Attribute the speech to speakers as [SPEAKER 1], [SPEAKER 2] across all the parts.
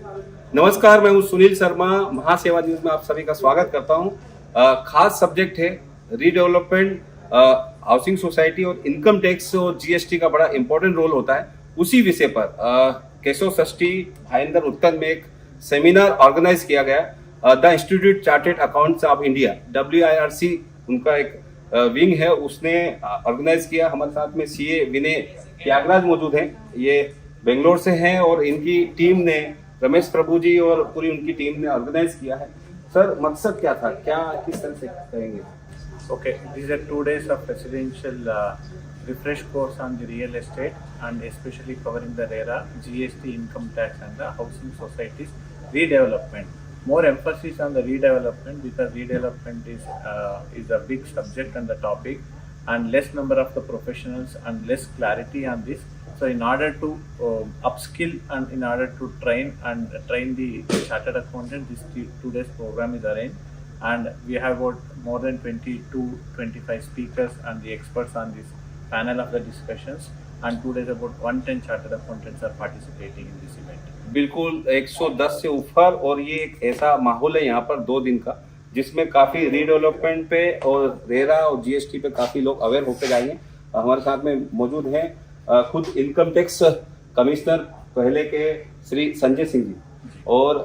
[SPEAKER 1] नमस्कार, मैं हूं सुनील शर्मा। महासेवा न्यूज में आप सभी का स्वागत करता हूं। खास सब्जेक्ट है रीडेवलपमेंट, हाउसिंग सोसाइटी और इनकम टैक्स और जीएसटी का बड़ा इंपॉर्टेंट रोल होता है। उसी विषय पर केशव षष्ठी भाईंदर उत्तर में एक सेमिनार ऑर्गेनाइज किया गया। The institute chartered accounts of India WIRC उनका एक विंग है, उसने ऑर्गेनाइज किया। हमारे साथ में सीए विनय त्यागराज मौजूद हैं, ये बेंगलोर से हैं और इनकी टीम ने, रमेश प्रभु जी और पूरी उनकी टीम ने ऑर्गेनाइज किया है। सर, मकसद क्या था, क्या किस तरह से करेंगे?
[SPEAKER 2] Okay, these are 2 days of residential refresh course on the real estate and especially covering the RERA, GST, income tax and the housing societies redevelopment. More emphasis on the redevelopment because redevelopment is a big subject and the topic and less number of the professionals and less clarity on this. So in order to upskill and in order to train the chartered accountant, this 2 days program is arranged. And we have got more than 20 to 25 speakers and the experts on this panel of the discussions, and 2 days about 110 chartered accountants are participating in this event.
[SPEAKER 1] बिल्कुल 110 से ऊपर, और ये एक ऐसा माहौल है यहाँ पर 2 दिन का जिसमें काफी रीडेवलपमेंट पे और रेरा और जीएसटी पे काफी लोग अवेयर होते जाएंगे। हमारे साथ में मौजूद हैं खुद इनकम टैक्स कमिश्नर पहले के श्री संजय सिंह जी और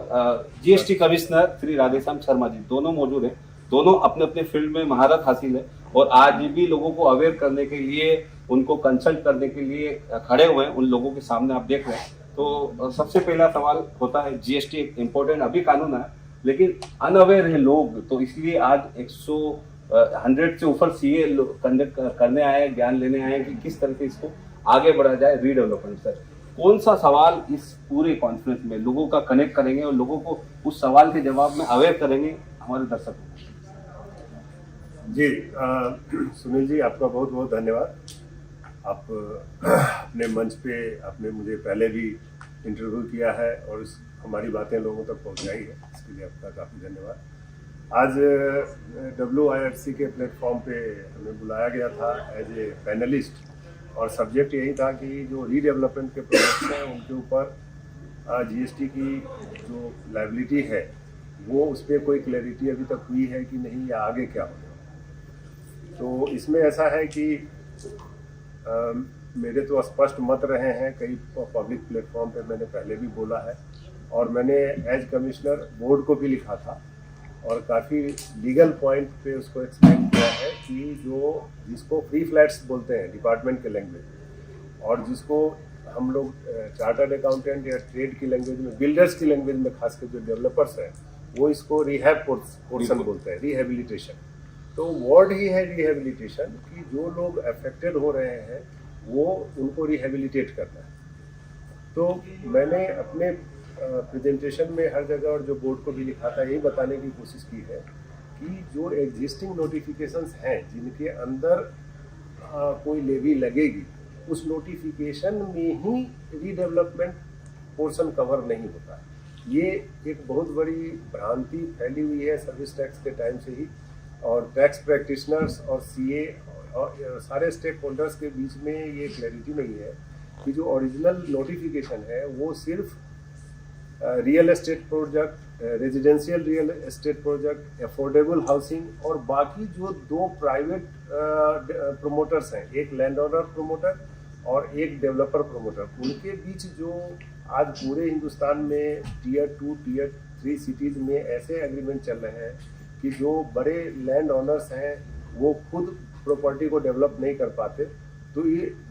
[SPEAKER 1] जीएसटी कमिश्नर श्री राधेश्याम शर्मा जी, दोनों मौजूद हैं। दोनों अपने अपने फील्ड में महारत हासिल है और आज भी लोगों को अवेयर करने के लिए, उनको कंसल्ट करने के लिए खड़े हुए हैं। उन लोगों के सामने आप देख रहे हैं। तो सबसे पहला सवाल होता है, जीएसटी एक इम्पोर्टेंट अभी कानून है लेकिन अनअवेयर है लोग, तो इसलिए आज 100 से ऊपर सीए कंडक्ट करने आए, ज्ञान लेने आए कि किस तरह से इसको आगे बढ़ा जाए रीडेवलपमेंट। सर, कौन सा सवाल इस पूरे कॉन्फ्रेंस में लोगों का कनेक्ट करेंगे और लोगों को उस सवाल के जवाब में अवेयर करेंगे हमारे दर्शकों?
[SPEAKER 3] जी सुनील जी, आपका बहुत बहुत धन्यवाद। आप अपने मंच पे आपने मुझे पहले भी इंटरव्यू किया है और हमारी बातें लोगों तक पहुंचाई है, इसके लिए आपका काफ़ी धन्यवाद। आज WIRC के प्लेटफॉर्म पे हमें बुलाया गया था एज ए पैनलिस्ट, और सब्जेक्ट यही था कि जो रीडेवलपमेंट के प्रोजेक्ट्स हैं उनके ऊपर जीएसटी की जो लायबिलिटी है वो उस पर कोई क्लैरिटी अभी तक हुई है कि नहीं, या आगे क्या होगा। तो इसमें ऐसा है कि मेरे तो स्पष्ट मत रहे हैं, कई पब्लिक प्लेटफॉर्म पे मैंने पहले भी बोला है और मैंने एज कमिश्नर बोर्ड को भी लिखा था और काफ़ी लीगल पॉइंट पे उसको एक्सप्लेन किया है कि जिसको फ्री फ्लैट्स बोलते हैं डिपार्टमेंट के लैंग्वेज, और जिसको हम लोग चार्टर्ड अकाउंटेंट या ट्रेड की लैंग्वेज में, बिल्डर्स की लैंग्वेज में खासकर जो डेवलपर्स हैं, वो इसको रिहैब पोर्शन बोलते हैं, रिहेबिलिटेशन। तो वर्ड ही है रिहेबिलिटेशन, कि जो लोग अफेक्टेड हो रहे हैं वो उनको रिहेबिलिटेट करना है। तो मैंने अपने प्रेजेंटेशन में हर जगह और जो बोर्ड को भी लिखा था, यही बताने की कोशिश की है कि जो एग्जिस्टिंग नोटिफिकेशंस हैं जिनके अंदर कोई लेवी लगेगी, उस नोटिफिकेशन में ही रीडेवलपमेंट पोर्शन कवर नहीं होता है। ये एक बहुत बड़ी भ्रांति फैली हुई है सर्विस टैक्स के टाइम से ही, और टैक्स प्रैक्टिशनर्स और सीए और सारे स्टेक होल्डर्स के बीच में ये क्लैरिटी नहीं है कि जो ओरिजिनल नोटिफिकेशन है वो सिर्फ real estate project, residential real estate project, affordable housing और बाकी जो 2 प्राइवेट प्रोमोटर्स हैं, एक लैंड ओनर प्रोमोटर और एक डेवलपर प्रोमोटर, उनके बीच जो आज पूरे हिंदुस्तान में टियर 2, टियर 3 सिटीज़ में ऐसे एग्रीमेंट चल रहे हैं कि जो बड़े लैंड ओनर्स हैं वो खुद प्रॉपर्टी को डेवलप नहीं कर पाते, तो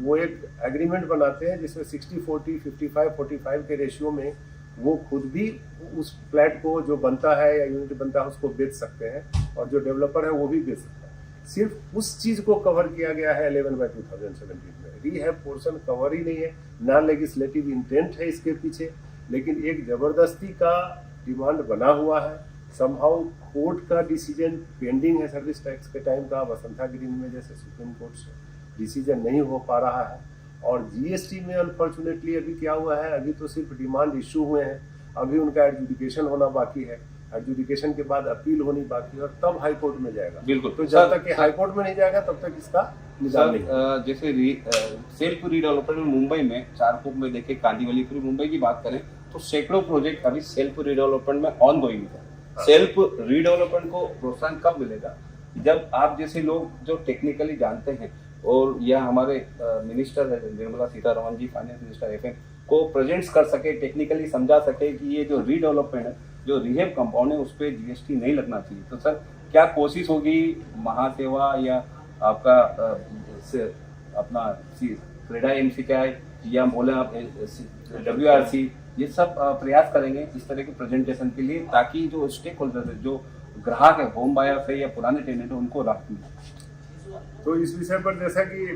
[SPEAKER 3] वो एक एग्रीमेंट बनाते हैं जिसमें 60-40, 55-45 के रेशियो में वो खुद भी उस फ्लैट को जो बनता है या यूनिट बनता है उसको बेच सकते हैं, और जो डेवलपर है वो भी बेच सकता है। सिर्फ उस चीज़ को कवर किया गया है 11/2017 में। रीहैब पोर्शन कवर ही नहीं है, ना लेजिस्लेटिव इंटेंट है इसके पीछे, लेकिन एक ज़बरदस्ती का डिमांड बना हुआ है। समहाउ कोर्ट का डिसीजन पेंडिंग है सर्विस टैक्स के टाइम का, वसंता ग्रीन में जैसे सुप्रीम कोर्ट से डिसीजन नहीं हो पा रहा है। और जीएसटी में अनफॉर्चुनेटली अभी क्या हुआ है, अभी तो सिर्फ डिमांड इशू हुए हैं, अभी उनका एडजुडिकेशन होना बाकी है, एडजुडिकेशन के बाद अपील होनी बाकी है और तब हाई कोर्ट में जाएगा।
[SPEAKER 1] बिल्कुल।
[SPEAKER 3] तो जब तक कि हाई कोर्ट में नहीं जाएगा तब तक इसका निदान नहीं होगा।
[SPEAKER 1] जैसे सेल्फ रीडेवलपमेंट में मुंबई में 4 में देखे कांदीवली, फिर मुंबई की बात करें तो सैकड़ों प्रोजेक्ट अभी सेल्फ रीडेवलपमेंट में ऑन गोइंग है। सेल्फ रीडेवलपमेंट को प्रोत्साहन कब मिलेगा? जब आप जैसे लोग जो टेक्निकली जानते हैं, और यह हमारे मिनिस्टर है Nirmala Sitharaman ji, finance minister FM, को प्रेजेंट्स कर सके, टेक्निकली समझा सके कि ये जो रीडेवलपमेंट है, जो रिहेब कंपाउंड है, उस पर जीएसटी नहीं लगना चाहिए। तो सर क्या कोशिश होगी महासेवा या आपका अपना क्रेडा एमसीआई या बोले आप WRC, ये सब प्रयास करेंगे इस तरह के प्रेजेंटेशन के लिए, ताकि जो स्टेक होल्डर है, जो ग्राहक है, होम बायर्स है या पुराने टेनेंट है, उनको राहत मिले।
[SPEAKER 3] तो इस विषय पर जैसा कि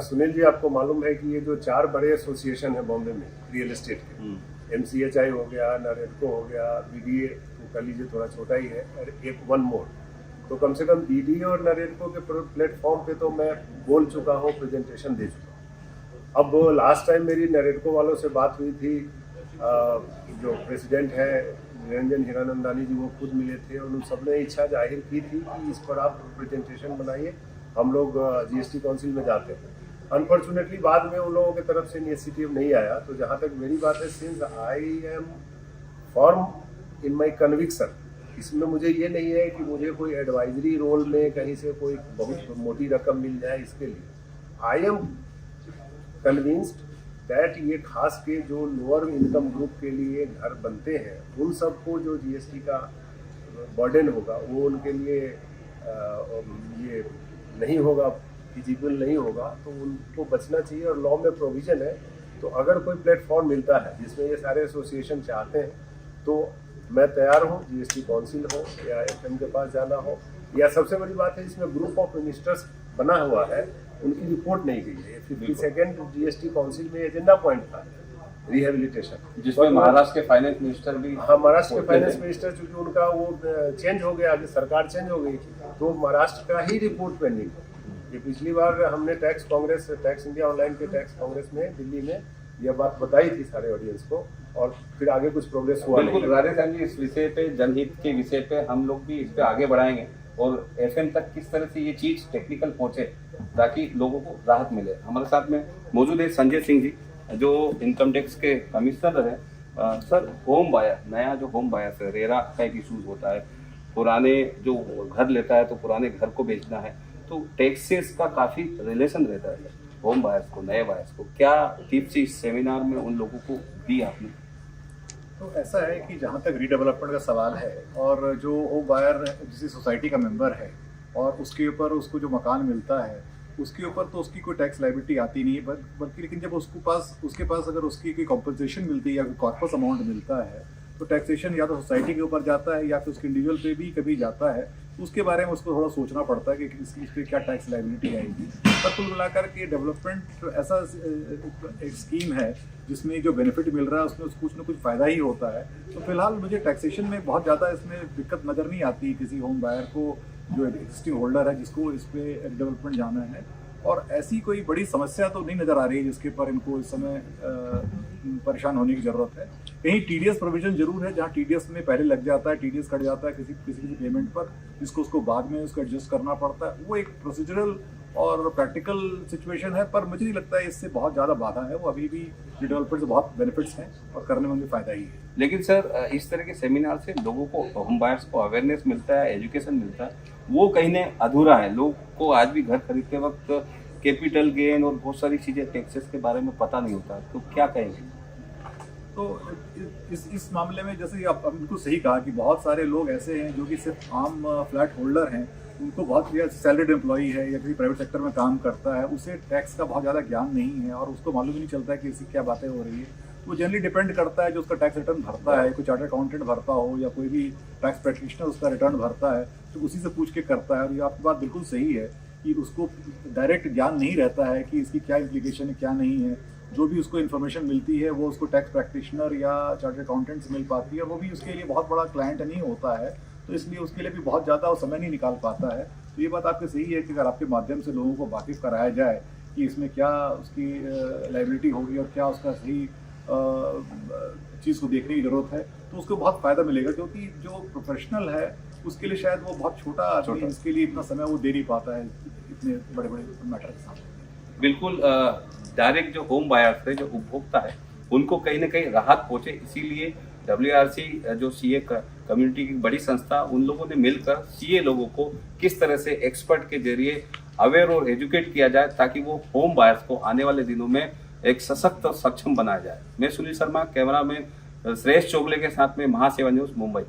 [SPEAKER 3] सुनील जी आपको मालूम है कि ये जो 4 बड़े एसोसिएशन है बॉम्बे में रियल एस्टेट के, MCHI हो गया, नरेडको हो गया, BDA तो कह लीजिए थोड़ा छोटा ही है, और एक वन मोर, तो कम से कम BDA और नरेडको के प्लेटफॉर्म पे तो मैं बोल चुका हूँ, प्रेजेंटेशन दे चुका हूँ। अब लास्ट टाइम मेरी नरेडको वालों से बात हुई थी, जो प्रेसिडेंट है निरंजन हीरानंदानी जी, वो खुद मिले थे और उन सब ने इच्छा जाहिर की थी कि इस पर आप प्रेजेंटेशन बनाइए, हम लोग GST काउंसिल में जाते हैं। अनफॉर्चुनेटली बाद में उन लोगों की तरफ से इनिशिएटिव नहीं आया। तो जहाँ तक मेरी बात है, since I am form in my conviction, इसमें मुझे ये नहीं है कि मुझे कोई एडवाइजरी रोल में कहीं से कोई बहुत मोटी रकम मिल जाए, इसके लिए आई एम कन्विंस्ड दैट ये खास के जो लोअर इनकम ग्रुप के लिए घर बनते हैं, उन सबको जो GST का बर्डन होगा वो उनके लिए ये नहीं होगा, फिजिबल नहीं होगा, तो उनको बचना चाहिए। और लॉ में प्रोविजन है, तो अगर कोई प्लेटफॉर्म मिलता है जिसमें ये सारे एसोसिएशन चाहते हैं, तो मैं तैयार हूँ, GST काउंसिल हो या FM के पास जाना हो, या सबसे बड़ी बात है इसमें ग्रुप ऑफ मिनिस्टर्स बना हुआ है, उनकी रिपोर्ट नहीं गई है। 52nd GST काउंसिल में एजेंडा पॉइंट था रिहेबिलिटेशन,
[SPEAKER 1] जिसमें महाराष्ट्र के फाइनेंस मिनिस्टर भी,
[SPEAKER 3] हाँ महाराष्ट्र के फाइनेंस मिनिस्टर, चूंकि उनका वो चेंज हो गया, आगे सरकार चेंज हो गई, तो महाराष्ट्र का ही रिपोर्ट पेंडिंग है। ये पिछली बार हमने टैक्स इंडिया ऑनलाइन के टैक्स कांग्रेस में दिल्ली में यह बात बताई थी सारे ऑडियंस को, और फिर आगे कुछ प्रोग्रेस हुआ नहीं।
[SPEAKER 1] बिल्कुल राधेश्याम जी, इस विषय पे, जनहित के विषय पे हम लोग भी इस पे आगे बढ़ाएंगे, और FM तक किस तरह से ये चीज टेक्निकल पहुंचे ताकि लोगों को राहत मिले। हमारे साथ में मौजूद है संजय सिंह जी, जो इनकम टैक्स के कमिश्नर है। सर, होम बायर, नया जो होम बायर है, रेरा का एक इशूज होता है, पुराने जो घर लेता है तो पुराने घर को बेचना है, तो टैक्सेस का काफी रिलेशन रहता है होम बायर्स को, नए बायर्स को। क्या टिप्स इस सेमिनार में उन लोगों को दी आपने?
[SPEAKER 4] तो ऐसा है कि जहाँ तक रीडेवलपमेंट का सवाल है, और जो होम बायर किसी सोसाइटी का मेंबर है और उसके ऊपर उसको जो मकान मिलता है, उसके ऊपर तो उसकी कोई टैक्स लायबिलिटी आती नहीं है, बल्कि लेकिन जब उसके पास अगर उसकी कोई कॉम्पनसेशन मिलती है या कोई कॉर्पस अमाउंट मिलता है, तो टैक्सेशन या तो सोसाइटी के ऊपर जाता है या फिर उसके इंडिविजुअल पे भी कभी जाता है। तो उसके बारे में उसको थोड़ा सोचना पड़ता है कि इस पर क्या टैक्स लायबिलिटी आएगी। पर कुल मिलाकर के डेवलपमेंट ऐसा एक स्कीम है जिसमें जो बेनिफिट मिल रहा है उसमें कुछ ना कुछ फ़ायदा ही होता है। तो फिलहाल मुझे टैक्सेशन में बहुत ज़्यादा इसमें दिक्कत नज़र नहीं आती किसी होम बायर को जो एग्जिस्टिंग होल्डर है जिसको इस पर डेवलपमेंट जाना है, और ऐसी कोई बड़ी समस्या तो नहीं नज़र आ रही है जिसके पर इनको इस समय परेशान होने की ज़रूरत है। कहीं TDS प्रोविजन जरूर है, जहाँ TDS में पहले लग जाता है, TDS कट जाता है किसी पेमेंट पर, जिसको उसको बाद में उसको एडजस्ट करना पड़ता है। वो एक प्रोसीजरल और प्रैक्टिकल सिचुएशन है, पर मुझे नहीं लगता है इससे बहुत ज़्यादा बाधा है। वो अभी भी डेवलपर से बहुत बेनिफिट्स हैं और करने में भी फ़ायदा ही है।
[SPEAKER 1] लेकिन सर, इस तरह के सेमिनार से लोगों को, होम बायर्स को अवेयरनेस मिलता है, एजुकेशन मिलता है, वो कहीं न अधूरा है। लोग को आज भी घर खरीदते वक्त कैपिटल गेन और बहुत सारी चीज़ें टैक्सेस के बारे में पता नहीं होता, तो क्या कहेंगे?
[SPEAKER 4] तो इस मामले में जैसे आप बिल्कुल सही कहा कि बहुत सारे लोग ऐसे हैं जो कि सिर्फ आम फ्लैट होल्डर हैं, उनको बहुत सैलरीड एम्प्लॉई है या किसी प्राइवेट सेक्टर में काम करता है, उसे टैक्स का बहुत ज़्यादा ज्ञान नहीं है और उसको मालूम ही नहीं चलता है कि इसकी क्या बातें हो रही है। वो जनरली डिपेंड करता है जो उसका टैक्स रिटर्न भरता है, कोई चार्टर्ड अकाउंटेंट भरता हो या कोई भी टैक्स प्रैक्टिशनर उसका रिटर्न भरता है, तो उसी से पूछ के करता है। और ये आपकी बात बिल्कुल सही है कि उसको डायरेक्ट ज्ञान नहीं रहता है कि इसकी क्या इम्प्लीकेशन है, क्या नहीं है। जो भी उसको इन्फॉर्मेशन मिलती है वो उसको टैक्स प्रैक्टिशनर या चार्टर्ड अकाउंटेंट से मिल पाती है, वो भी उसके लिए बहुत बड़ा क्लाइंट नहीं होता है, तो इसलिए उसके लिए भी बहुत ज़्यादा वो समय नहीं निकाल पाता है। तो ये बात आपकी सही है कि अगर आपके माध्यम से लोगों को वाकिफ़ कराया जाए कि इसमें क्या उसकी लायबिलिटी होगी और क्या उसका सही चीज़ को देखने की ज़रूरत है, तो उसको बहुत फ़ायदा मिलेगा। क्योंकि जो प्रोफेशनल है उसके लिए शायद वो बहुत छोटा आदमी, इसके लिए इतना समय वो दे नहीं पाता है इतने बड़े बड़े मैटर के साथ।
[SPEAKER 1] बिल्कुल, डायरेक्ट जो होम बायर्स है, जो उपभोक्ता है, उनको कहीं ना कहीं राहत पहुंचे। इसीलिए WRC जो CA कम्युनिटी की बड़ी संस्था, उन लोगों ने मिलकर CA लोगों को किस तरह से एक्सपर्ट के जरिए अवेयर और एजुकेट किया जाए ताकि वो होम बायर्स को आने वाले दिनों में एक सशक्त और सक्षम बनाया जाए। मैं सुनील शर्मा, कैमरा में श्रेष्ठ चोगले के साथ में महासेवा न्यूज़, मुंबई।